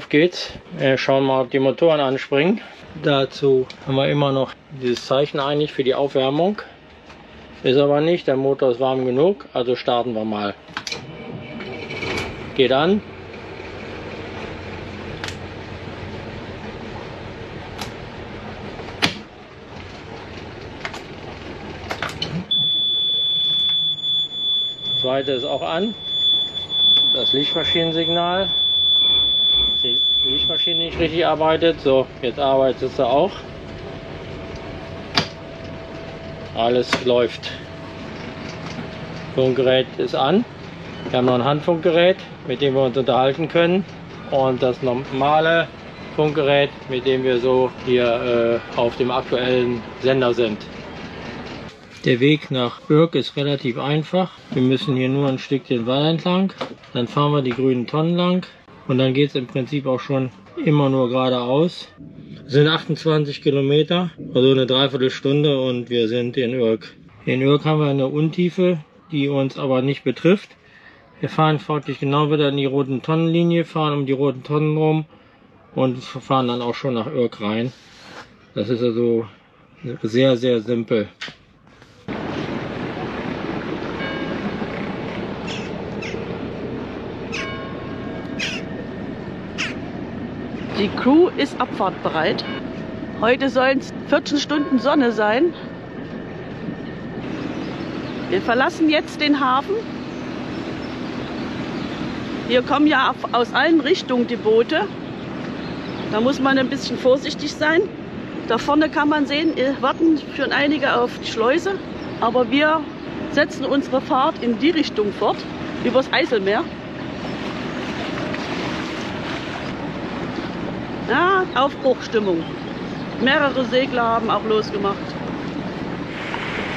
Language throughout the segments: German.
auf geht's. Wir schauen mal, ob die Motoren anspringen. Dazu haben wir immer noch dieses Zeichen eigentlich für die Aufwärmung. Ist aber nicht, der Motor ist warm genug, also starten wir mal. Geht an. Das zweite ist auch an. Das Lichtmaschinensignal. Die Lichtmaschine nicht richtig arbeitet. So, jetzt arbeitet sie auch. Alles läuft. Funkgerät ist an. Wir haben noch ein Handfunkgerät, mit dem wir uns unterhalten können. Und das normale Funkgerät, mit dem wir so hier auf dem aktuellen Sender sind. Der Weg nach Oerk ist relativ einfach. Wir müssen hier nur ein Stück den Wall entlang. Dann fahren wir die grünen Tonnen lang. Und dann geht es im Prinzip auch schon immer nur geradeaus. Es sind 28 Kilometer, also eine Dreiviertelstunde und wir sind in Oerk. In Oerk haben wir eine Untiefe, die uns aber nicht betrifft. Wir fahren folglich genau wieder in die roten Tonnenlinie, fahren um die roten Tonnen rum und fahren dann auch schon nach Oerk rein. Das ist also sehr, sehr simpel. Die Crew ist abfahrtbereit. Heute sollen es 14 Stunden Sonne sein. Wir verlassen jetzt den Hafen. Hier kommen ja aus allen Richtungen die Boote. Da muss man ein bisschen vorsichtig sein. Da vorne kann man sehen, warten schon einige auf die Schleuse. Aber wir setzen unsere Fahrt in die Richtung fort, übers Eiselmeer. Ja, Aufbruchstimmung. Mehrere Segler haben auch losgemacht.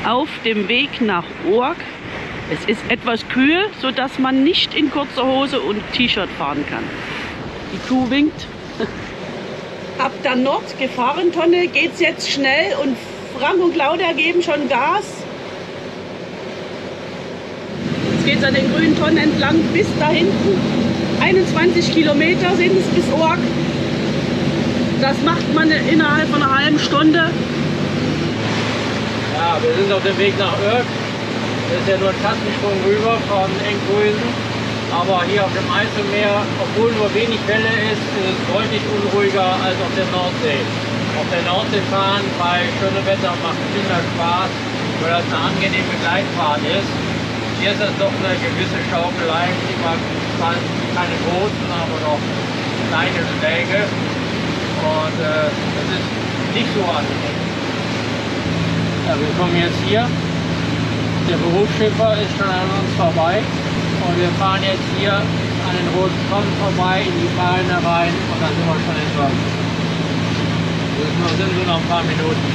Auf dem Weg nach Oerk. Es ist etwas kühl, sodass man nicht in kurzer Hose und T-Shirt fahren kann. Die Kuh winkt. Ab der Nordgefahrentonne geht es jetzt schnell und Frank und Claudia geben schon Gas. Jetzt geht es an den grünen Tonnen entlang bis da hinten. 21 Kilometer sind es bis Oerk. Das macht man innerhalb von einer halben Stunde. Ja, wir sind auf dem Weg nach Oerk. Das ist ja nur ein Katzensprung rüber von Enkhuizen. Aber hier auf dem Eiselmeer, obwohl nur wenig Welle ist, ist es deutlich unruhiger als auf der Nordsee. Auf der Nordsee fahren bei schönem Wetter macht viel mehr Spaß, weil das eine angenehme Gleitfahrt ist. Hier ist das doch eine gewisse Schaukelei, keine großen, aber doch kleine Schläge. Und das ist nicht so angenehm. Ja, wir kommen jetzt hier. Der Berufsschiffer ist schon an uns vorbei. Und wir fahren jetzt hier an den roten Tonnen vorbei, in die Beine rein. Und dann sind wir schon in Oerk. Das sind so noch ein paar Minuten.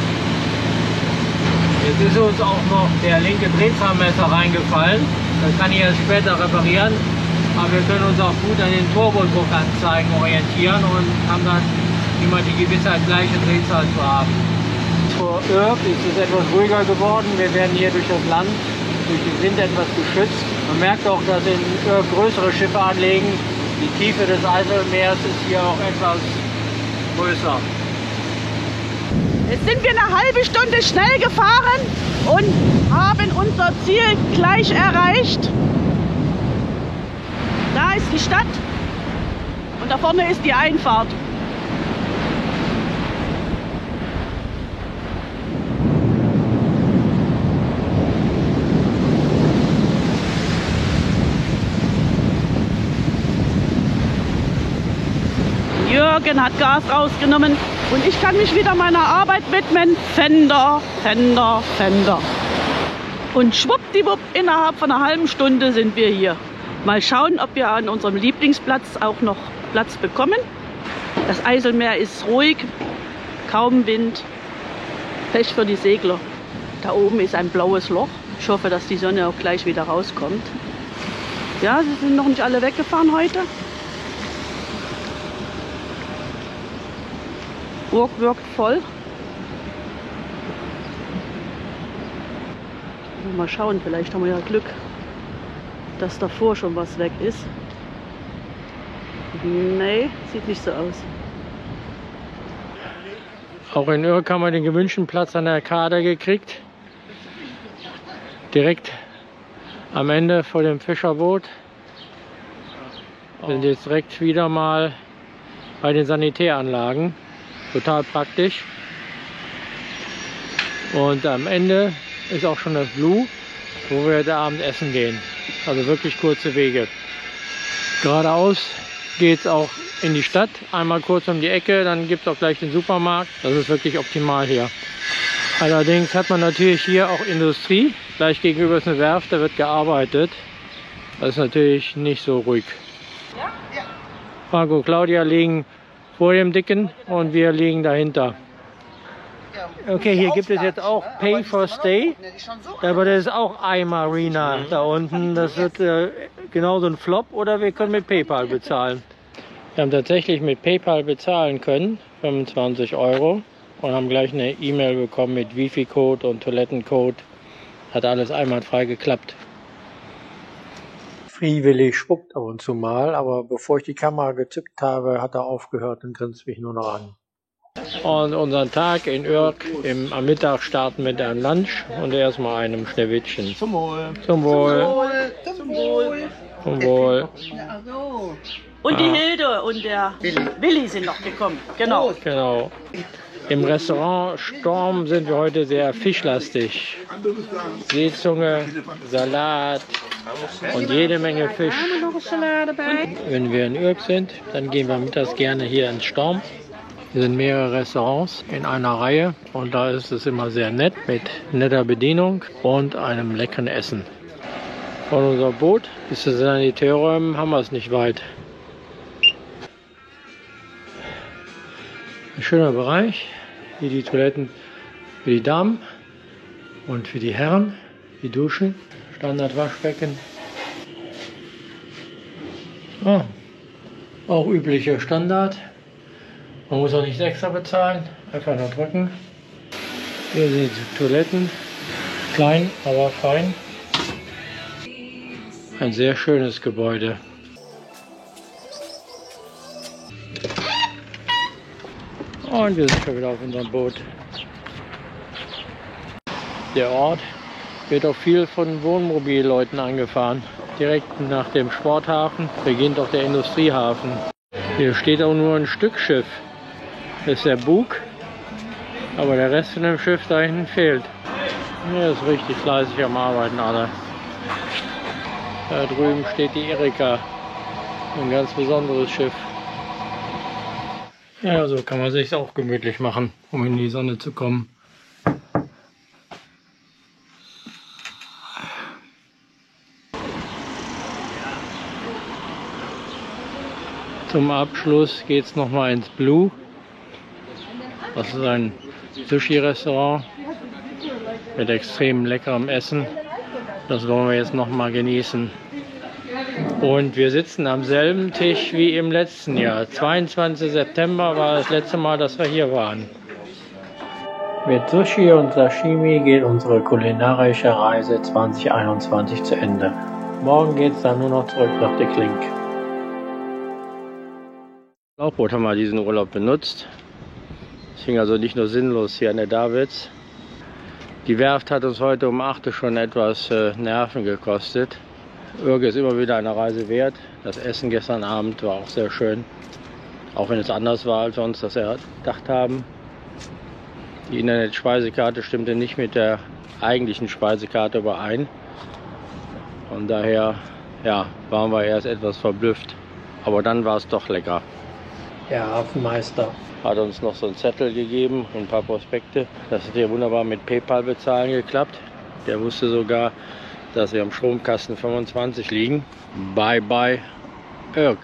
Jetzt ist uns auch noch der linke Drehzahlmesser reingefallen. Das kann ich erst später reparieren. Aber wir können uns auch gut an den Turbodruckanzeigen orientieren und haben dann immer die Gewissheit, gleiche Drehzahl zu haben. Vor Oerk ist es etwas ruhiger geworden. Wir werden hier durch das Land, durch den Wind etwas geschützt. Man merkt auch, dass in Oerk größere Schiffe anlegen. Die Tiefe des Eiselmeers ist hier auch etwas größer. Jetzt sind wir eine halbe Stunde schnell gefahren und haben unser Ziel gleich erreicht. Da ist die Stadt und da vorne ist die Einfahrt. Jürgen hat Gas rausgenommen und ich kann mich wieder meiner Arbeit widmen. Fender, Fender, Fender. Und schwuppdiwupp, innerhalb von einer halben Stunde sind wir hier. Mal schauen, ob wir an unserem Lieblingsplatz auch noch Platz bekommen. Das Eiselmeer ist ruhig, kaum Wind. Pech für die Segler. Da oben ist ein blaues Loch. Ich hoffe, dass die Sonne auch gleich wieder rauskommt. Ja, sie sind noch nicht alle weggefahren heute. Oerk wirkt voll. Mal schauen, vielleicht haben wir ja Glück, dass davor schon was weg ist. Nee, sieht nicht so aus. Auch in Urk haben wir den gewünschten Platz an der Kade gekriegt. Direkt am Ende vor dem Fischerboot. Wir sind jetzt direkt wieder mal bei den Sanitäranlagen. Total praktisch. Und am Ende ist auch schon das Blue, wo wir heute Abend essen gehen. Also wirklich kurze Wege. Geradeaus geht es auch in die Stadt. Einmal kurz um die Ecke, dann gibt es auch gleich den Supermarkt. Das ist wirklich optimal hier. Allerdings hat man natürlich hier auch Industrie. Gleich gegenüber ist eine Werft, da wird gearbeitet. Das ist natürlich nicht so ruhig. Franco und Claudia liegen vor dem Dicken und wir liegen dahinter. Okay, hier gibt es jetzt auch Pay for Stay, aber das ist auch iMarina da unten. Das wird genauso ein Flop oder wir können mit PayPal bezahlen. Wir haben tatsächlich mit PayPal bezahlen können, 25 €, und haben gleich eine E-Mail bekommen mit Wifi-Code und Toilettencode. Hat alles einwandfrei geklappt. Friedwillig spuckt ab und zu mal, aber bevor ich die Kamera gezückt habe, hat er aufgehört und grinst mich nur noch an. Und unseren Tag in Urk am Mittag starten mit einem Lunch und erstmal einem Schneewittchen. Zum Wohl. Zum Wohl. Zum Wohl. Zum Wohl. Und die Hilde und der Willi sind noch gekommen. Genau. Genau. Im Restaurant Storm sind wir heute sehr fischlastig. Seezunge, Salat und jede Menge Fisch. Wenn wir in Urk sind, dann gehen wir mittags gerne hier ins Storm. Hier sind mehrere Restaurants in einer Reihe und da ist es immer sehr nett mit netter Bedienung und einem leckeren Essen. Von unserem Boot bis zu Sanitärräumen haben wir es nicht weit. Ein schöner Bereich, hier die Toiletten für die Damen und für die Herren, die Duschen, Standardwaschbecken. Auch üblicher Standard. Man muss auch nicht extra bezahlen, einfach nur drücken. Hier sind die Toiletten, klein, aber fein. Ein sehr schönes Gebäude. Und wir sind schon wieder auf unserem Boot. Der Ort wird auch viel von Wohnmobilleuten angefahren. Direkt nach dem Sporthafen beginnt auch der Industriehafen. Hier steht auch nur ein Stückschiff. Das ist der Bug, aber der Rest von dem Schiff da hinten fehlt. Hier ist richtig fleißig am Arbeiten alle. Da drüben steht die Erika, ein ganz besonderes Schiff. Ja, so kann man sich auch gemütlich machen, um in die Sonne zu kommen. Zum Abschluss geht es nochmal ins Blue. Das ist ein Sushi-Restaurant mit extrem leckerem Essen. Das wollen wir jetzt nochmal genießen. Und wir sitzen am selben Tisch wie im letzten Jahr. 22. September war das letzte Mal, dass wir hier waren. Mit Sushi und Sashimi geht unsere kulinarische Reise 2021 zu Ende. Morgen geht es dann nur noch zurück nach der Klink. Schlauchboot haben wir diesen Urlaub benutzt. Es hing also nicht nur sinnlos hier an der Davids. Die Werft hat uns heute um 8 Uhr schon etwas Nerven gekostet. Urk ist immer wieder eine Reise wert. Das Essen gestern Abend war auch sehr schön. Auch wenn es anders war, als wir uns das erdacht haben. Die Internet-Speisekarte stimmte nicht mit der eigentlichen Speisekarte überein. Von daher ja, waren wir erst etwas verblüfft. Aber dann war es doch lecker. Der Hafenmeister hat uns noch so einen Zettel gegeben und ein paar Prospekte. Das hat hier wunderbar mit PayPal bezahlen geklappt. Der wusste sogar, dass wir am Stromkasten 25 liegen. Bye bye Urk.